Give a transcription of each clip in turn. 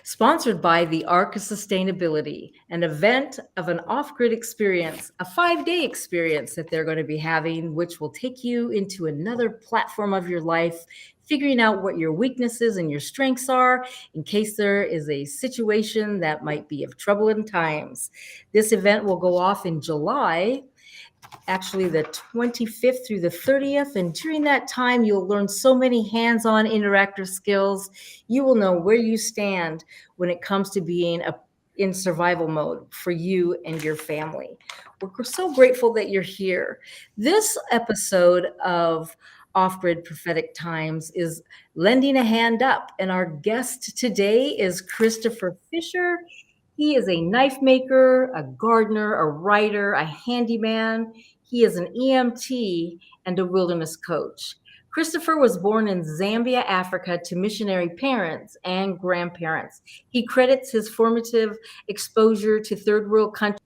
sponsored by the Arc of Sustainability, an event of an off-grid experience, a 5-day experience that they're going to be having, which will take you into another platform of your life, figuring out what your weaknesses and your strengths are in case there is a situation that might be of troubling times. This event will go off in July, actually the 25th through the 30th. And during that time, you'll learn so many hands-on interactive skills. You will know where you stand when it comes to being in survival mode for you and your family. We're so grateful that you're here. This episode of Off-Grid Prophetic Times is lending a hand up. And our guest today is Christopher Fischer. He is a knife maker, a gardener, a writer, a handyman. He is an EMT and a wilderness coach. Christopher was born in Zambia, Africa, to missionary parents and grandparents. He credits his formative exposure to third world countries.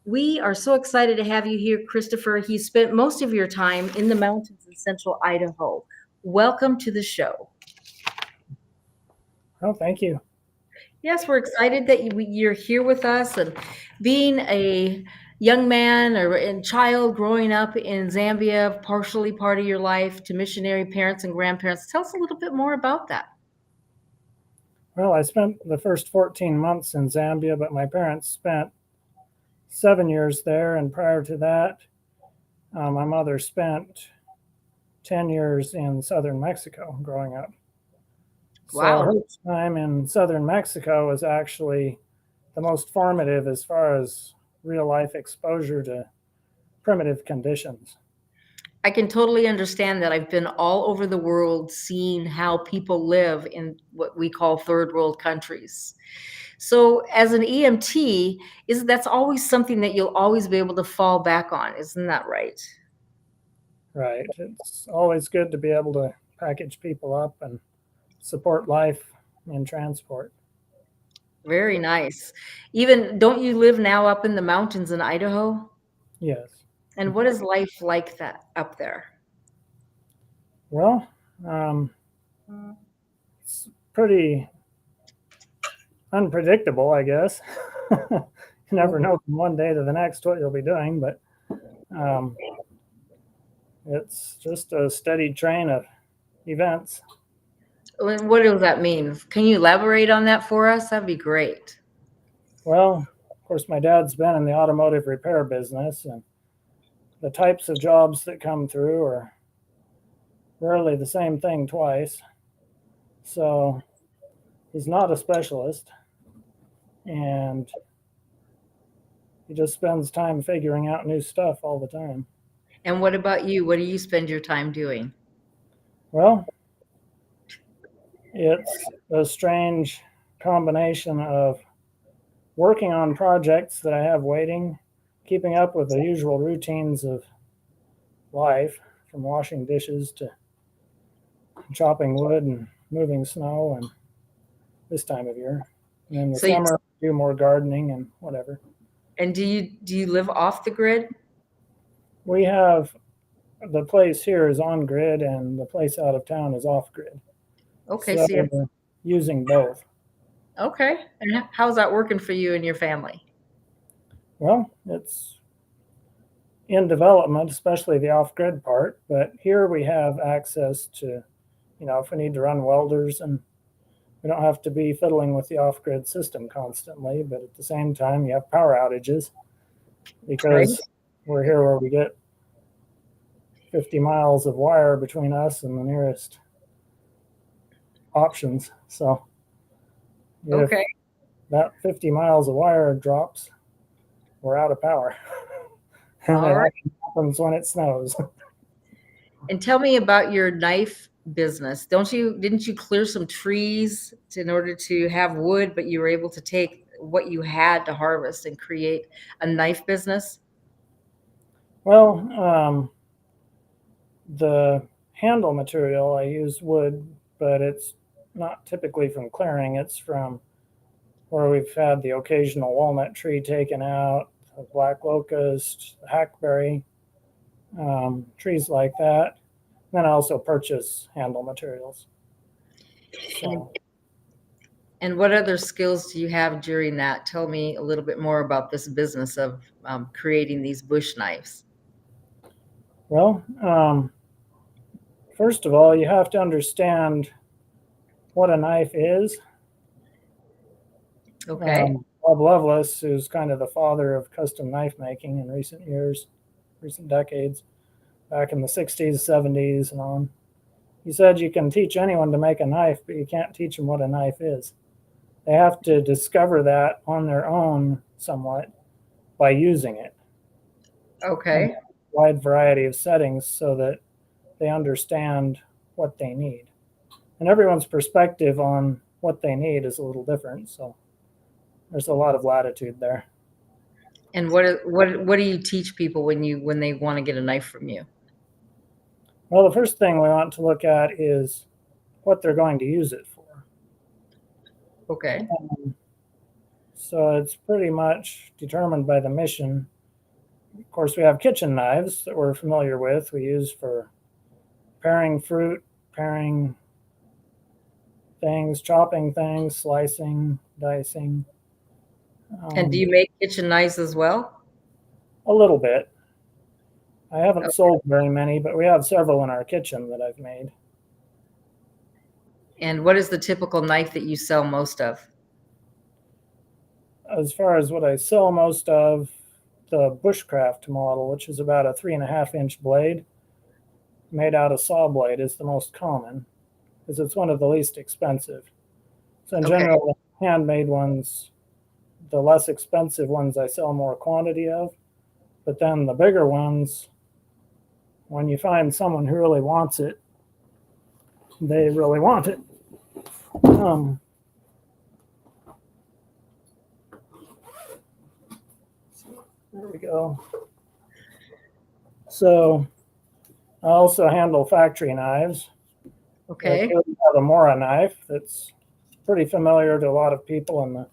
We are so excited to have you here, Christopher. He spent most of your time in the mountains in central Idaho. Welcome to the show. Oh, thank you. Yes, we're excited that you're here with us. And being a young man or a child growing up in Zambia, partially part of your life, to missionary parents and grandparents, tell us a little bit more about that. Well, I spent the first 14 months in Zambia, but my parents spent 7 years there. And prior to that, my mother spent 10 years in southern Mexico growing up. Wow. So her time in southern Mexico was actually the most formative as far as real life exposure to primitive conditions. I can totally understand that. I've been all over the world seeing how people live in what we call third world countries. So as an EMT, that's always something that you'll always be able to fall back on. Isn't that right? Right. It's always good to be able to package people up and support life in transport. Very nice. Even, don't you live now up in the mountains in Idaho? Yes. And what is life like that up there? Well, it's pretty unpredictable, I guess. You never know from one day to the next what you'll be doing, but it's just a steady train of events. What does that mean? Can you elaborate on that for us? That'd be great. Well, of course, my dad's been in the automotive repair business, and the types of jobs that come through are rarely the same thing twice. So he's not a specialist, and he just spends time figuring out new stuff all the time. And what about you? What do you spend your time doing? Well, it's a strange combination of working on projects that I have waiting, keeping up with the usual routines of life, from washing dishes to chopping wood and moving snow, and this time of year. And in the summer, do more gardening and whatever. And do you live off the grid? We have, the place here is on grid, and the place out of town is off grid. Okay, so we're using both. Okay, and how's that working for you and your family? Well, it's in development, especially the off-grid part. But here we have access to, if we need to run welders, and we don't have to be fiddling with the off-grid system constantly. But at the same time, you have power outages because we're here where we get 50 miles of wire between us and the nearest options. So if that 50 miles of wire drops, we're out of power. And that happens when it snows. And tell me about your knife business. Didn't you clear some trees in order to have wood, but you were able to take what you had to harvest and create a knife business? Well, the handle material, I use wood, but it's not typically from clearing. It's from where we've had the occasional walnut tree taken out, a black locust, hackberry, trees like that. Then I also purchase handle materials. So, And what other skills do you have during that? Tell me a little bit more about this business of creating these bush knives. well, first of all, you have to understand what a knife is. Okay. Bob Lovelace, who's kind of the father of custom knife making in recent years, recent decades, back in the 60s, 70s, and on, he said you can teach anyone to make a knife, but you can't teach them what a knife is. They have to discover that on their own somewhat by using it in Okay. a wide variety of settings so that they understand what they need. And everyone's perspective on what they need is a little different. So there's a lot of latitude there. And what do you teach people when they want to get a knife from you? Well, the first thing we want to look at is what they're going to use it for. Okay. So it's pretty much determined by the mission. Of course, we have kitchen knives that we're familiar with. We use for paring fruit, paring things, chopping things, slicing, dicing. And do you make kitchen knives as well? A little bit. I haven't Okay. sold very many, but we have several in our kitchen that I've made. And what is the typical knife that you sell most of? As far as what I sell most of, the bushcraft model, which is about a 3.5-inch blade made out of saw blade, is the most common because it's one of the least expensive. So in Okay. general, the handmade ones, the less expensive ones I sell more quantity of, but then the bigger ones, when you find someone who really wants it, they really want it. There we go. So I also handle factory knives. Okay. Like here we have a Mora knife that's pretty familiar to a lot of people in the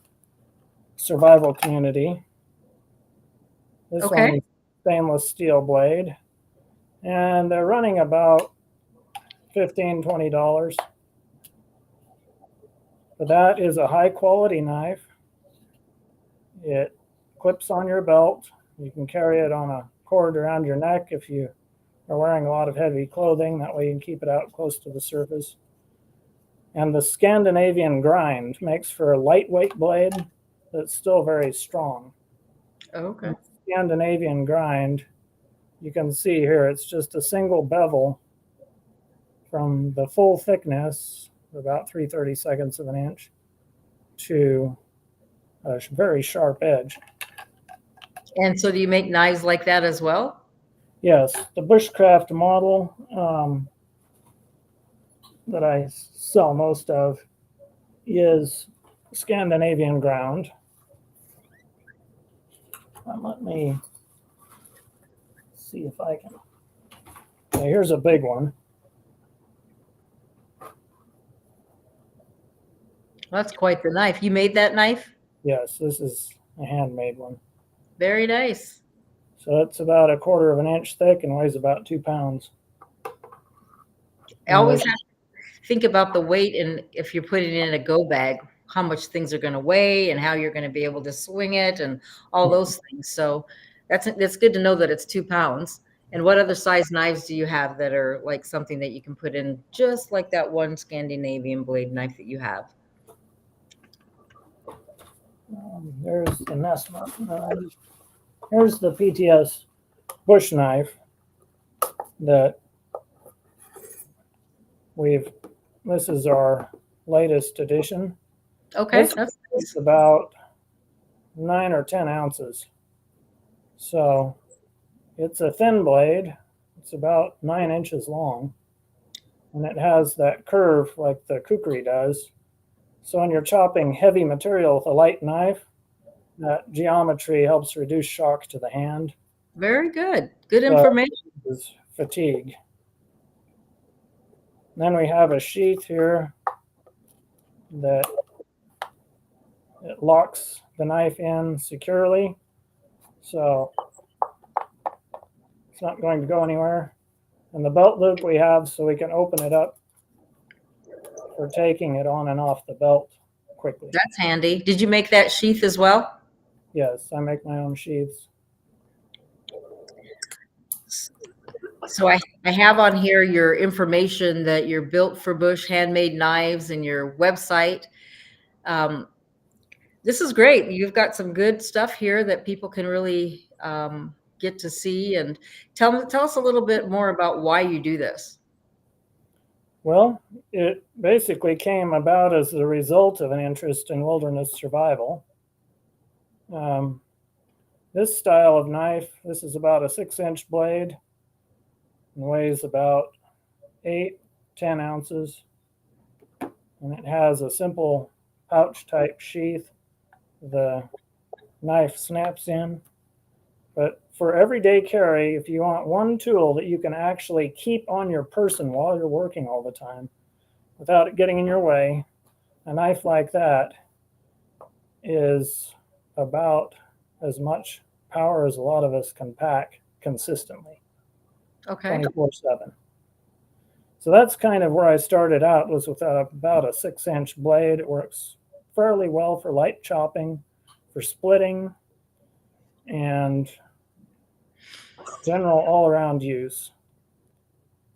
survival community. This Okay. one's stainless steel blade, and they're running about $15, $20. But that is a high quality knife. It clips on your belt. You can carry it on a cord around your neck if you are wearing a lot of heavy clothing. That way you can keep it out close to the surface. And the Scandinavian grind makes for a lightweight blade that's still very strong. Okay. Scandinavian grind, you can see here, it's just a single bevel from the full thickness, about 3/32 of an inch, to a very sharp edge. And so do you make knives like that as well? Yes, the bushcraft model that I sell most of is Scandinavian ground. Let me see if I can. Okay, here's a big one. That's quite the knife. You made that knife? Yes, this is a handmade one. Very nice. So it's about 1/4 of an inch thick and weighs about 2 pounds. I always have to think about the weight, and if you're putting it in a go bag, how much things are going to weigh and how you're going to be able to swing it and all those things. So that's good to know that it's 2 pounds. And what other size knives do you have that are like something that you can put in just like that one Scandinavian blade knife that you have? There's the Nesma. Here's the PTS bush knife that this is our latest edition. Okay, This that's is about 9 or 10 ounces. So it's a thin blade. It's about 9 inches long. And it has that curve like the kukri does. So when you're chopping heavy material with a light knife, that geometry helps reduce shock to the hand. very good. Good information. Is fatigue. Then we have a sheath here that it locks the knife in securely, so it's not going to go anywhere. And the belt loop we have so we can open it up for taking it on and off the belt quickly. That's handy. Did you make that sheath as well? Yes, I make my own sheaths. So I have on here your information that you're built for bush handmade knives and your website. This is great. You've got some good stuff here that people can really get to see. And tell us a little bit more about why you do this. Well, it basically came about as the result of an interest in wilderness survival. This style of knife, this is about a 6-inch blade and weighs about 8-10 ounces. And it has a simple pouch type sheath. The knife snaps in. But for everyday carry, if you want one tool that you can actually keep on your person while you're working all the time without it getting in your way, a knife like that is about as much power as a lot of us can pack consistently. Okay. 24/7. So that's kind of where I started out, was with about a 6-inch blade. It works fairly well for light chopping, for splitting, and general all-around use.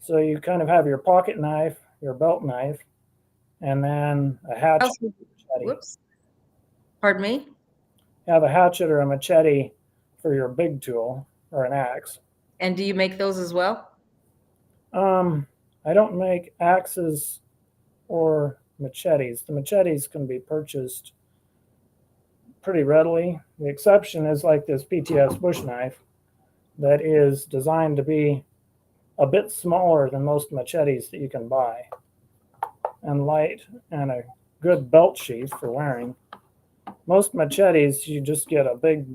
So you kind of have your pocket knife, your belt knife, and then a hatchet. Whoops. Pardon me? You have a hatchet or a machete for your big tool or an axe. And do you make those as well? I don't make axes or machetes. The machetes can be purchased pretty readily. The exception is like this PTS bush knife that is designed to be a bit smaller than most machetes that you can buy, and light, and a good belt sheath for wearing. Most machetes, you just get a big,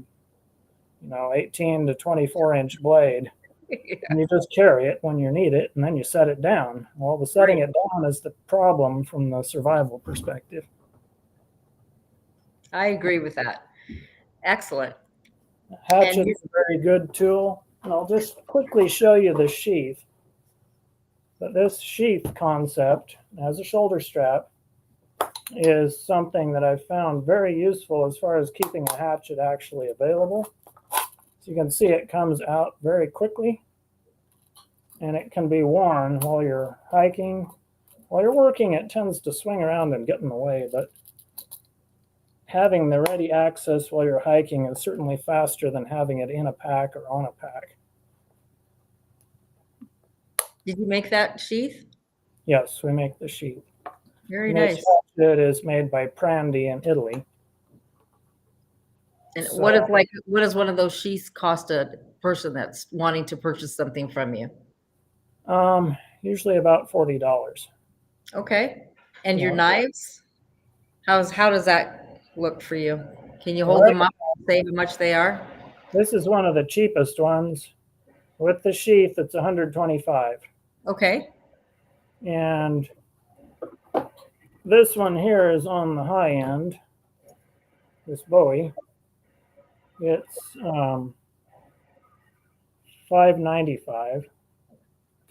18 to 24-inch blade, and you just carry it when you need it, and then you set it down. Well, the setting it down is the problem from the survival perspective. I agree with that. Excellent. Hatchet is a very good tool, and I'll just quickly show you the sheath. But this sheath concept as a shoulder strap is something that I've found very useful as far as keeping a hatchet actually available. So you can see it comes out very quickly, and it can be worn while you're hiking. While you're working, it tends to swing around and get in the way, but having the ready access while you're hiking is certainly faster than having it in a pack or on a pack. Did you make that sheath? Yes, we make the sheath. Very nice. It is made by Prandi in Italy. And so, what does one of those sheaths cost a person that's wanting to purchase something from you? Usually about $40. Okay. And your knives? How does that look for you? Can you hold them up and say how much they are? This is one of the cheapest ones. With the sheath, it's $125. Okay. And this one here is on the high end. This Bowie. It's $595.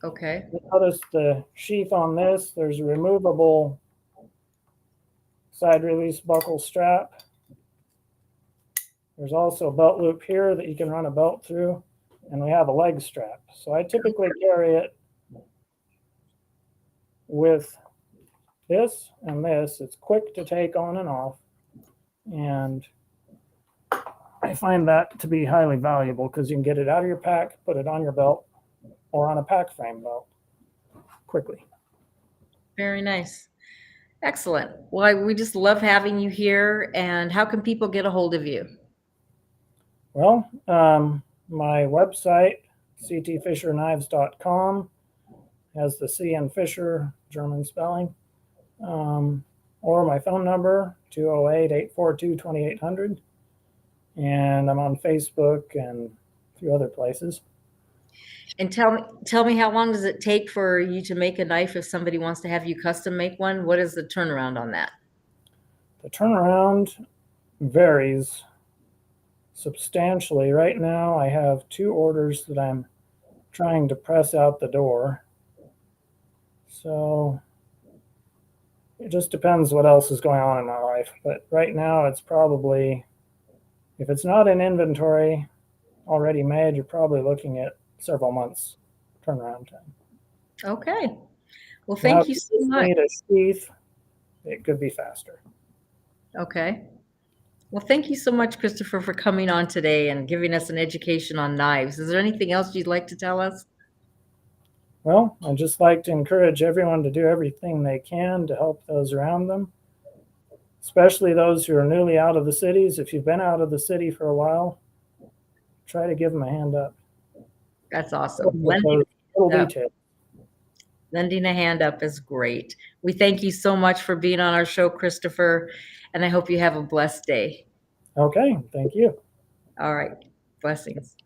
Okay. Notice the sheath on this. There's a removable side release buckle strap. There's also a belt loop here that you can run a belt through, and we have a leg strap. So I typically carry it with this and this. It's quick to take on and off, and I find that to be highly valuable because you can get it out of your pack, put it on your belt, or on a pack frame belt quickly. Very nice. Excellent. Well, we just love having you here. And how can people get a hold of you? Well, my website, ctfischerknives.com, has the C in Fischer, German spelling, or my phone number, 208-842-2800. And I'm on Facebook and a few other places. And tell me, how long does it take for you to make a knife if somebody wants to have you custom make one? What is the turnaround on that? The turnaround varies substantially. Right now, I have 2 orders that I'm trying to press out the door. So it just depends what else is going on in my life. But right now it's probably, if it's not in inventory already made, you're probably looking at several months turnaround time. Okay. Well, Now, thank you if so you much. need a sheath, it could be faster. Okay. Well, thank you so much, Christopher, for coming on today and giving us an education on knives. Is there anything else you'd like to tell us? Well, I'd just like to encourage everyone to do everything they can to help those around them, especially those who are newly out of the cities. If you've been out of the city for a while, try to give them a hand up. That's awesome. With those little Up. details. Lending a hand up is great. We thank you so much for being on our show, Christopher, and I hope you have a blessed day. Okay, thank you. All right. Blessings.